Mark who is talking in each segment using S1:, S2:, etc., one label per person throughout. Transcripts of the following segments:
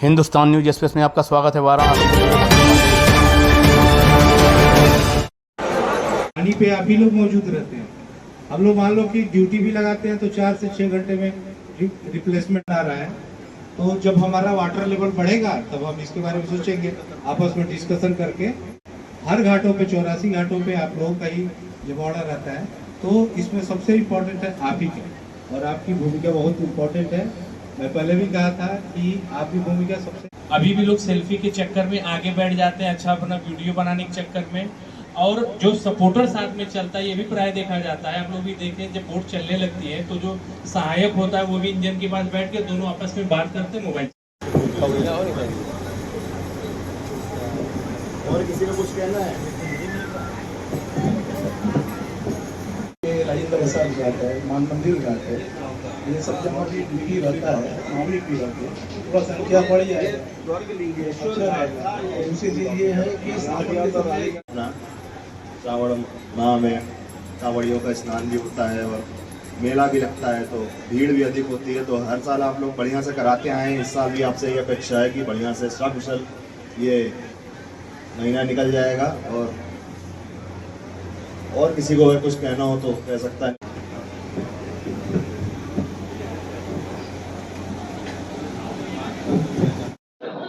S1: Hindustan news express में आपका स्वागत है। वाराणसी
S2: पानी पे आप ही लोग मौजूद रहते हैं। हम लोग मान लो कि ड्यूटी भी लगाते हैं तो 4 से 6 घंटे में रिप्लेसमेंट आ रहा है। तो जब हमारा वाटर लेवल बढ़ेगा तब हम इसके बारे में सोचेंगे, आपस में डिस्कशन करके। हर घाटों पे 84 घाटों पे आप लोगों का ही जब ऑर्डर रहता है तो इसमें सबसे इम्पोर्टेंट है आप ही का, और आपकी भूमिका बहुत इम्पोर्टेंट है। मैं पहले भी कहा था कि आपकी भूमिका सबसे।
S3: अभी भी लोग सेल्फी के चक्कर में आगे बैठ जाते हैं, अच्छा अपना वीडियो बनाने के चक्कर में, और जो सपोर्टर साथ में चलता है ये भी प्राय देखा जाता है। आप लोग भी देखें जब बोट चलने लगती है तो जो सहायक होता है वो भी इंजन के पास बैठ के दोनों आपस में बात करते हैं मोबाइल।
S4: और किसी को कुछ कहना है? राजेंद्र प्रसाद घाट है, मान मंदिर घाट है, ये सब जगह भी ड्यूटी रहता है, नाविक भी रहते हैं। थोड़ा संख्या बढ़ जाए अच्छा रहेगा। दूसरी चीज ये है कि
S5: श्रावण माह में कांवड़ियों का स्नान भी होता है और मेला भी लगता है, तो भीड़ भी अधिक होती है। तो हर साल आप लोग बढ़िया से कराते आए हैं, इस साल भी आपसे ये अपेक्षा है कि बढ़िया से सकुशल ये महीना निकल जाएगा। और किसी को अगर कुछ कहना हो तो कह सकता है।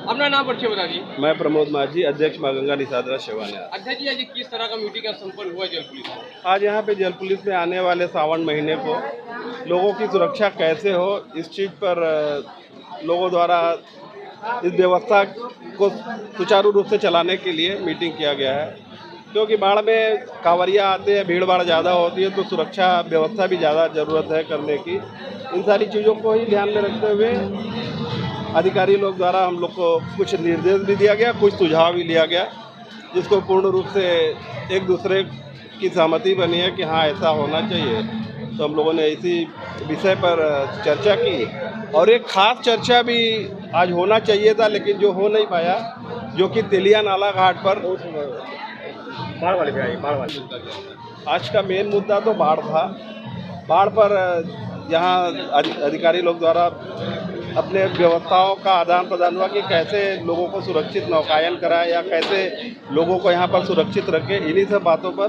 S6: अपना नाम परिचय बता दीजिए।
S7: मैं प्रमोद माझी, अध्यक्ष माँ गंगा निसादरा सेवान्यास।
S6: अध्यक्ष जी, आज किस तरह का मीटिंग का संपन्न हुआ जल पुलिस में?
S7: आज यहाँ पे जल पुलिस में आने वाले सावन महीने को लोगों की सुरक्षा कैसे हो, इस चीज़ पर लोगों द्वारा इस व्यवस्था को सुचारू रूप से चलाने के लिए मीटिंग किया गया है। क्योंकि बाढ़ में कांवरिया आते हैं, भीड़ भाड़ ज़्यादा होती है, तो सुरक्षा व्यवस्था भी ज़्यादा ज़रूरत है करने की। इन सारी चीज़ों को ही ध्यान में रखते हुए अधिकारी लोग द्वारा हम लोग को कुछ निर्देश भी दिया गया, कुछ सुझाव भी लिया गया, जिसको पूर्ण रूप से एक दूसरे की सहमति बनी है कि हाँ ऐसा होना चाहिए। तो हम लोगों ने इसी विषय पर चर्चा की, और एक ख़ास चर्चा भी आज होना चाहिए था लेकिन जो हो नहीं पाया, जो कि तेलिया नाला घाट पर बाढ़ वाले आज का मेन मुद्दा तो बाढ़ था। बाढ़ पर यहाँ अधिकारी लोग द्वारा अपने व्यवस्थाओं का आदान प्रदान हुआ कि कैसे लोगों को सुरक्षित नौकायन कराए या कैसे लोगों को यहाँ पर सुरक्षित रखें। इन्हीं सब बातों पर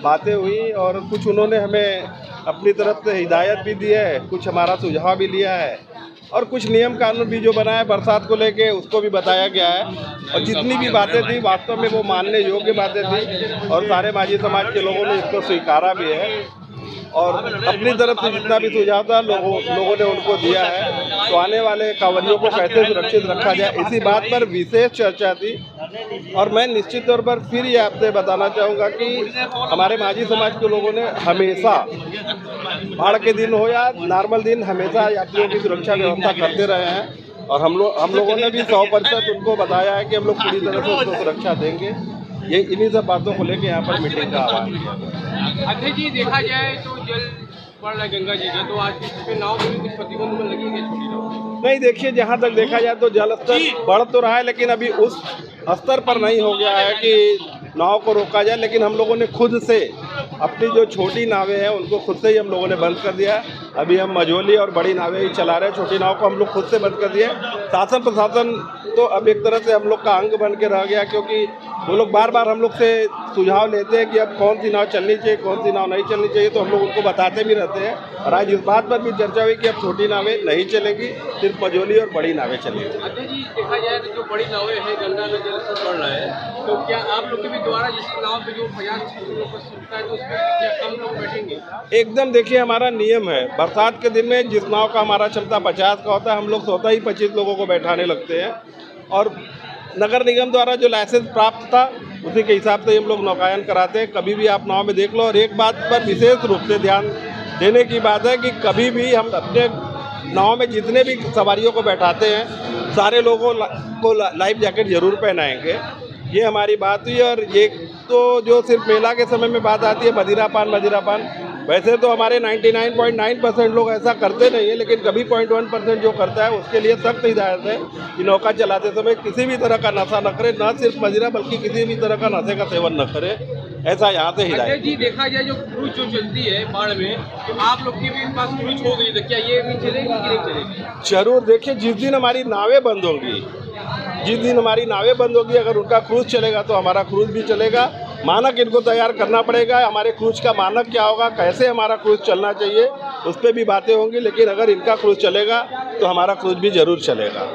S7: बातें हुई, और कुछ उन्होंने हमें अपनी तरफ से हिदायत भी दी है, कुछ हमारा सुझाव भी लिया है, और कुछ नियम कानून भी जो बनाए बरसात को लेके उसको भी बताया गया है। और जितनी भी बातें थी वास्तव में वो मानने योग्य बातें थी, और सारे माझी समाज के लोगों ने इसको स्वीकारा भी है, और अपनी तरफ से जितना भी सुझाव था लोगों ने उनको दिया है। तो आने वाले कांवरियों को कैसे सुरक्षित रखा जाए, इसी बात पर विशेष चर्चा थी। और मैं निश्चित तौर पर फिर ये आपसे बताना चाहूँगा कि हमारे माझी समाज के लोगों ने हमेशा, बाढ़ के दिन हो या नॉर्मल दिन, हमेशा यात्रियों की सुरक्षा व्यवस्था करते रहे हैं, और हम लोगों ने भी 100% उनको बताया है कि हम लोग पूरी तरह से उसको सुरक्षा देंगे। ये इन्हीं सब बातों को लेकर यहाँ पर मीटिंग का आह्वान किया गया।
S6: अध्यक्ष जी, देखा जाए तो जल बढ़ रहा है गंगा जी का, तो आज पे नाव पे भी कुछ प्रतिबंध लगेंगे छोटी नाव?
S7: नहीं, देखिए जहाँ तक देखा जाए तो जल स्तर बढ़ तो रहा है, लेकिन अभी उस स्तर पर नहीं हो गया है कि नाव को रोका जाए। लेकिन हम लोगों ने खुद से अपनी जो छोटी नावें हैं उनको खुद से ही हम लोगों ने बंद कर दिया है। अभी हम मझोली और बड़ी नावें ही चला रहे हैं, छोटी नाव को हम लोग खुद से बंद कर दिए। शासन प्रशासन तो अब एक तरह से हम लोग का अंग बन के रह गया, क्योंकि वो लोग बार बार हम लोग से सुझाव लेते हैं कि अब कौन सी नाव चलनी चाहिए, कौन सी नाव नहीं चलनी चाहिए, तो हम लोग उनको बताते भी रहते हैं। और आज इस बात पर भी चर्चा हुई कि अब छोटी नावें नहीं चलेंगी, सिर्फ मझोली और बड़ी नावें चलेंगी।
S6: अध्यक्ष जी, देखा जाए तो जो बड़ी नावें हैं, गंगा में जल स्तर बढ़ रहा है, तो क्या आप लोग के भी द्वारा जिस नाव पे जो 50 लोगों को सुविधा है तो उसमें क्या कम लोग बैठेंगे?
S7: एकदम, देखिए हमारा नियम है, बरसात के दिन में जिस नाव का हमारा क्षमता 50 का होता है, हम लोग स्वतः ही 25 लोगों को बैठाने लगते हैं। और नगर निगम द्वारा जो लाइसेंस प्राप्त था उसी के हिसाब से हम लोग नौकायन कराते हैं। कभी भी आप नाव में देख लो। और एक बात पर विशेष रूप से ध्यान देने की बात है कि कभी भी हम अपने नाव में जितने भी सवारियों को बैठाते हैं सारे लोगों को लाइफ जैकेट जरूर पहनाएंगे। ये हमारी बात हुई। और ये तो जो सिर्फ मेला के समय में बात आती है मदिरापान, वैसे तो हमारे 99.9% लोग ऐसा करते नहीं है, लेकिन कभी 0.1% जो करता है उसके लिए सख्त हिदायत है कि नौका चलाते समय किसी भी तरह का नशा न करे, न सिर्फ मदिरा बल्कि किसी भी तरह का नशे का सेवन न करे, ऐसा यहाँ से हिदायत।
S6: जी, देखा जाए जो क्रूज जो चलती है बाढ़ में, तो आप लोग के भी पास क्रूज हो गई, तो क्या ये भी चलेगी कि नहीं चलेगी?
S7: जरूर, देखिए जिस दिन हमारी नावें बंद होंगी जिस दिन हमारी नावें बंद होगी, अगर उनका क्रूज चलेगा तो हमारा क्रूज भी चलेगा। मानक इनको तैयार करना पड़ेगा, हमारे क्रूज का मानक क्या होगा, कैसे हमारा क्रूज चलना चाहिए, उस पर भी बातें होंगी। लेकिन अगर इनका क्रूज चलेगा तो हमारा क्रूज भी ज़रूर चलेगा।